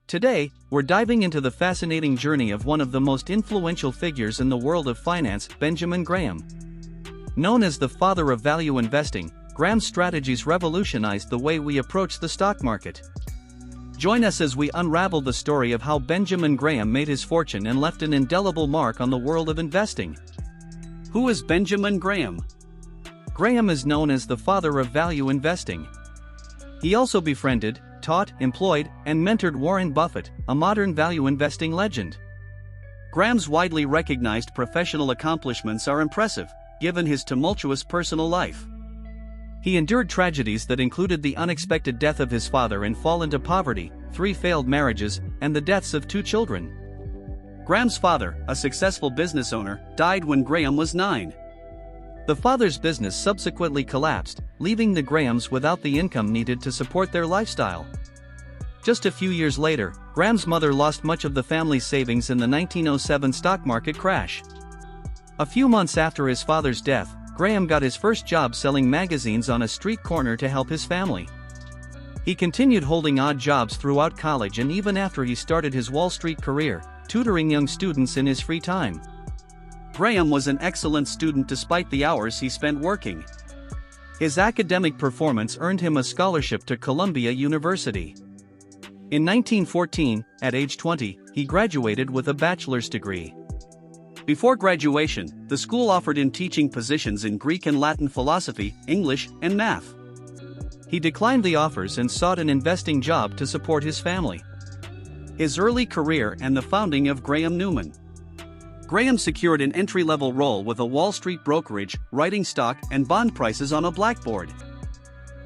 Today, we're diving into the fascinating journey of one of the most influential figures in the world of finance, Benjamin Graham. Known as the father of value investing, Graham's strategies revolutionized the way we approach the stock market. Join us as we unravel the story of how Benjamin Graham made his fortune and left an indelible mark on the world of investing. Who is Benjamin Graham? Graham is known as the father of value investing. He also befriended, taught, employed, and mentored Warren Buffett, a modern value investing legend. Graham's widely recognized professional accomplishments are impressive, given his tumultuous personal life. He endured tragedies that included the unexpected death of his father and fall into poverty, 3 failed marriages, and the deaths of 2 children. Graham's father, a successful business owner, died when Graham was 9. The father's business subsequently collapsed, leaving the Grahams without the income needed to support their lifestyle. Just a few years later, Graham's mother lost much of the family's savings in the 1907 stock market crash. A few months after his father's death, Graham got his first job selling magazines on a street corner to help his family. He continued holding odd jobs throughout college and even after he started his Wall Street career, tutoring young students in his free time. Graham was an excellent student despite the hours he spent working. His academic performance earned him a scholarship to Columbia University. In 1914, at age 20, he graduated with a bachelor's degree. Before graduation, the school offered him teaching positions in Greek and Latin philosophy, English, and math. He declined the offers and sought an investing job to support his family. His early career and the founding of Graham Newman. Graham secured an entry-level role with a Wall Street brokerage, writing stock and bond prices on a blackboard.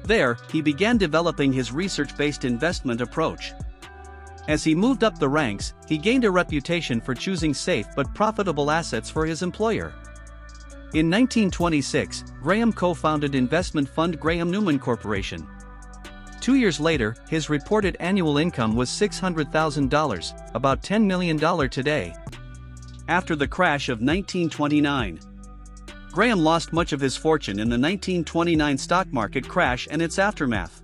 There, he began developing his research-based investment approach. As he moved up the ranks, he gained a reputation for choosing safe but profitable assets for his employer. In 1926, Graham co-founded investment fund Graham Newman Corporation. 2 years later, his reported annual income was $600,000, about $10 million today. After the crash of 1929, Graham lost much of his fortune in the 1929 stock market crash and its aftermath.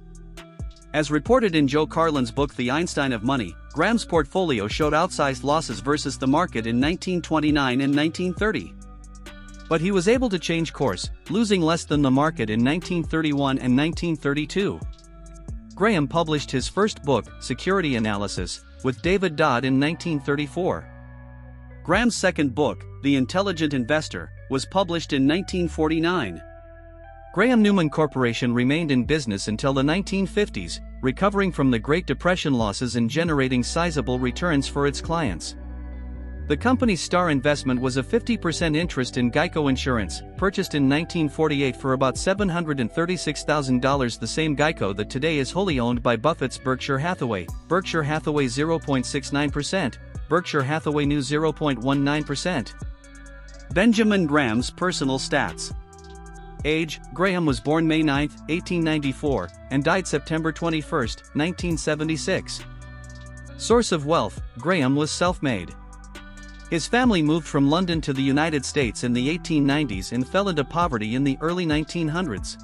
As reported in Joe Carlin's book The Einstein of Money, Graham's portfolio showed outsized losses versus the market in 1929 and 1930. But he was able to change course, losing less than the market in 1931 and 1932. Graham published his first book, Security Analysis, with David Dodd in 1934. Graham's second book, The Intelligent Investor, was published in 1949. Graham Newman Corporation remained in business until the 1950s, recovering from the Great Depression losses and generating sizable returns for its clients. The company's star investment was a 50% interest in Geico Insurance, purchased in 1948 for about $736,000, the same Geico that today is wholly owned by Buffett's Berkshire Hathaway, Berkshire Hathaway 0.69%, Berkshire Hathaway New 0.19%. Benjamin Graham's personal stats. Age: Graham was born May 9, 1894, and died September 21, 1976. Source of wealth: Graham was self-made. His family moved from London to the United States in the 1890s and fell into poverty in the early 1900s.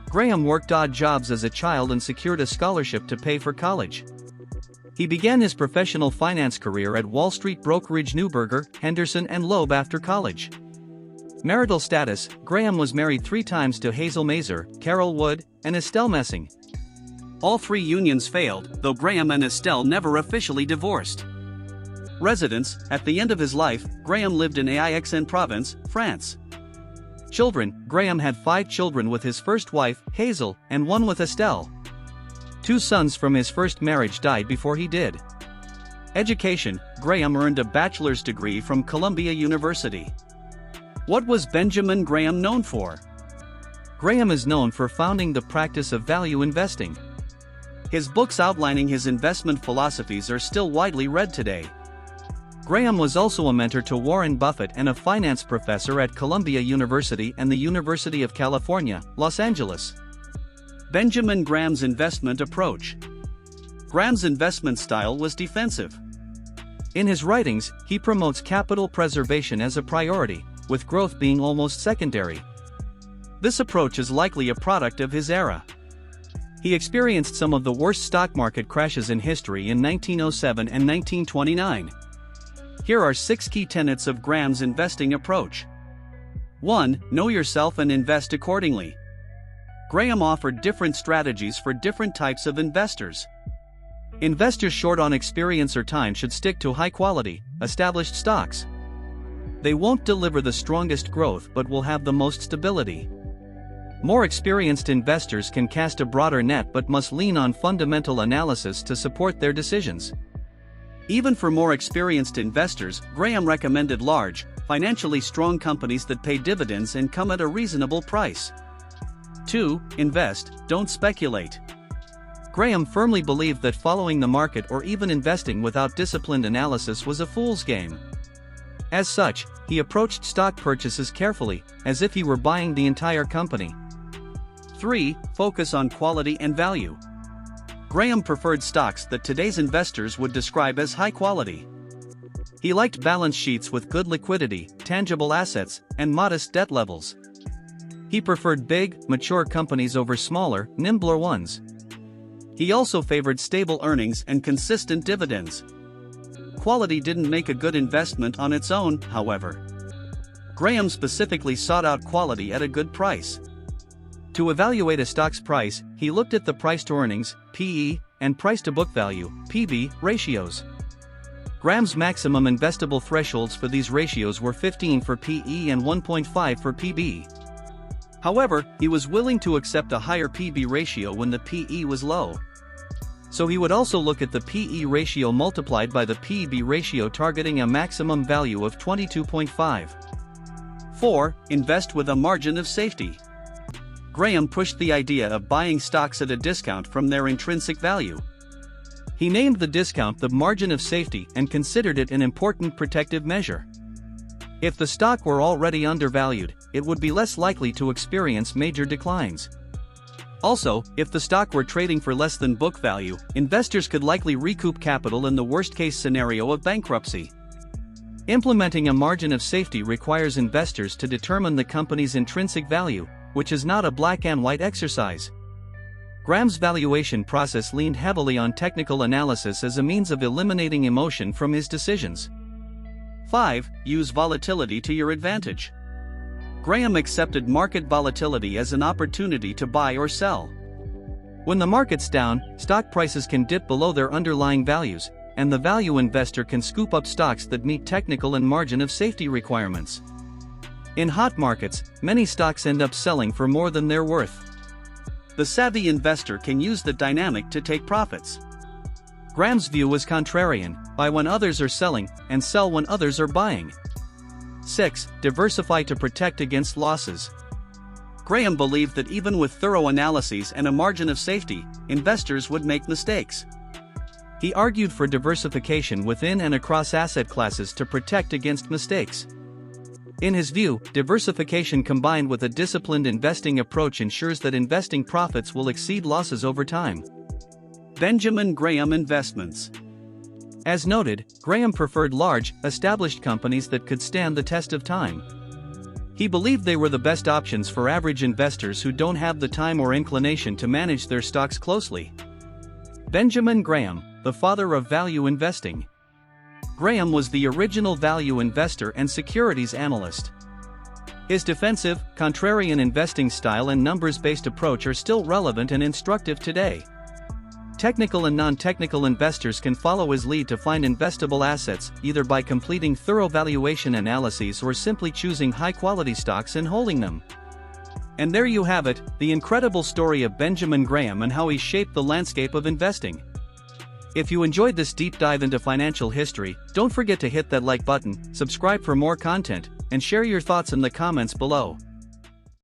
Graham worked odd jobs as a child and secured a scholarship to pay for college. He began his professional finance career at Wall Street brokerage Neuberger, Henderson and Loeb after college. Marital status: Graham was married 3 times to Hazel Mazer, Carol Wood, and Estelle Messing. All 3 unions failed, though Graham and Estelle never officially divorced. Residence: at the end of his life, Graham lived in Aix-en-Provence, France. Children: Graham had 5 children with his first wife, Hazel, and 1 with Estelle. 2 sons from his first marriage died before he did. Education: Graham earned a bachelor's degree from Columbia University. What was Benjamin Graham known for? Graham is known for founding the practice of value investing. His books outlining his investment philosophies are still widely read today. Graham was also a mentor to Warren Buffett and a finance professor at Columbia University and the University of California, Los Angeles. Benjamin Graham's investment approach. Graham's investment style was defensive. In his writings, he promotes capital preservation as a priority, with growth being almost secondary. This approach is likely a product of his era. He experienced some of the worst stock market crashes in history in 1907 and 1929. Here are 6 key tenets of Graham's investing approach. 1. Know yourself and invest accordingly. Graham offered different strategies for different types of investors. Investors short on experience or time should stick to high-quality, established stocks. They won't deliver the strongest growth but will have the most stability. More experienced investors can cast a broader net but must lean on fundamental analysis to support their decisions. Even for more experienced investors, Graham recommended large, financially strong companies that pay dividends and come at a reasonable price. 2. Invest, don't speculate. Graham firmly believed that following the market or even investing without disciplined analysis was a fool's game. As such, he approached stock purchases carefully, as if he were buying the entire company. 3. Focus on quality and value. Graham preferred stocks that today's investors would describe as high quality. He liked balance sheets with good liquidity, tangible assets, and modest debt levels. He preferred big, mature companies over smaller, nimbler ones. He also favored stable earnings and consistent dividends. Quality didn't make a good investment on its own, however. Graham specifically sought out quality at a good price. To evaluate a stock's price, he looked at the price-to-earnings, PE, and price-to-book value, PB, ratios. Graham's maximum investable thresholds for these ratios were 15 for PE and 1.5 for PB. However, he was willing to accept a higher PB ratio when the PE was low. So he would also look at the PE ratio multiplied by the PB ratio, targeting a maximum value of 22.5. 4. Invest with a margin of safety. Graham pushed the idea of buying stocks at a discount from their intrinsic value. He named the discount the margin of safety and considered it an important protective measure. If the stock were already undervalued, it would be less likely to experience major declines. Also, if the stock were trading for less than book value, investors could likely recoup capital in the worst-case scenario of bankruptcy. Implementing a margin of safety requires investors to determine the company's intrinsic value, which is not a black-and-white exercise. Graham's valuation process leaned heavily on technical analysis as a means of eliminating emotion from his decisions. 5. Use volatility to your advantage. Graham accepted market volatility as an opportunity to buy or sell. When the market's down, stock prices can dip below their underlying values, and the value investor can scoop up stocks that meet technical and margin of safety requirements. In hot markets, many stocks end up selling for more than they're worth. The savvy investor can use the dynamic to take profits. Graham's view was contrarian: buy when others are selling, and sell when others are buying. 6. Diversify to protect against losses. Graham believed that even with thorough analyses and a margin of safety, investors would make mistakes. He argued for diversification within and across asset classes to protect against mistakes. In his view, diversification combined with a disciplined investing approach ensures that investing profits will exceed losses over time. Benjamin Graham Investments. As noted, Graham preferred large, established companies that could stand the test of time. He believed they were the best options for average investors who don't have the time or inclination to manage their stocks closely. Benjamin Graham, the father of value investing. Graham was the original value investor and securities analyst. His defensive, contrarian investing style and numbers-based approach are still relevant and instructive today. Technical and non-technical investors can follow his lead to find investable assets, either by completing thorough valuation analyses or simply choosing high-quality stocks and holding them. And there you have it, the incredible story of Benjamin Graham and how he shaped the landscape of investing. If you enjoyed this deep dive into financial history, don't forget to hit that like button, subscribe for more content, and share your thoughts in the comments below.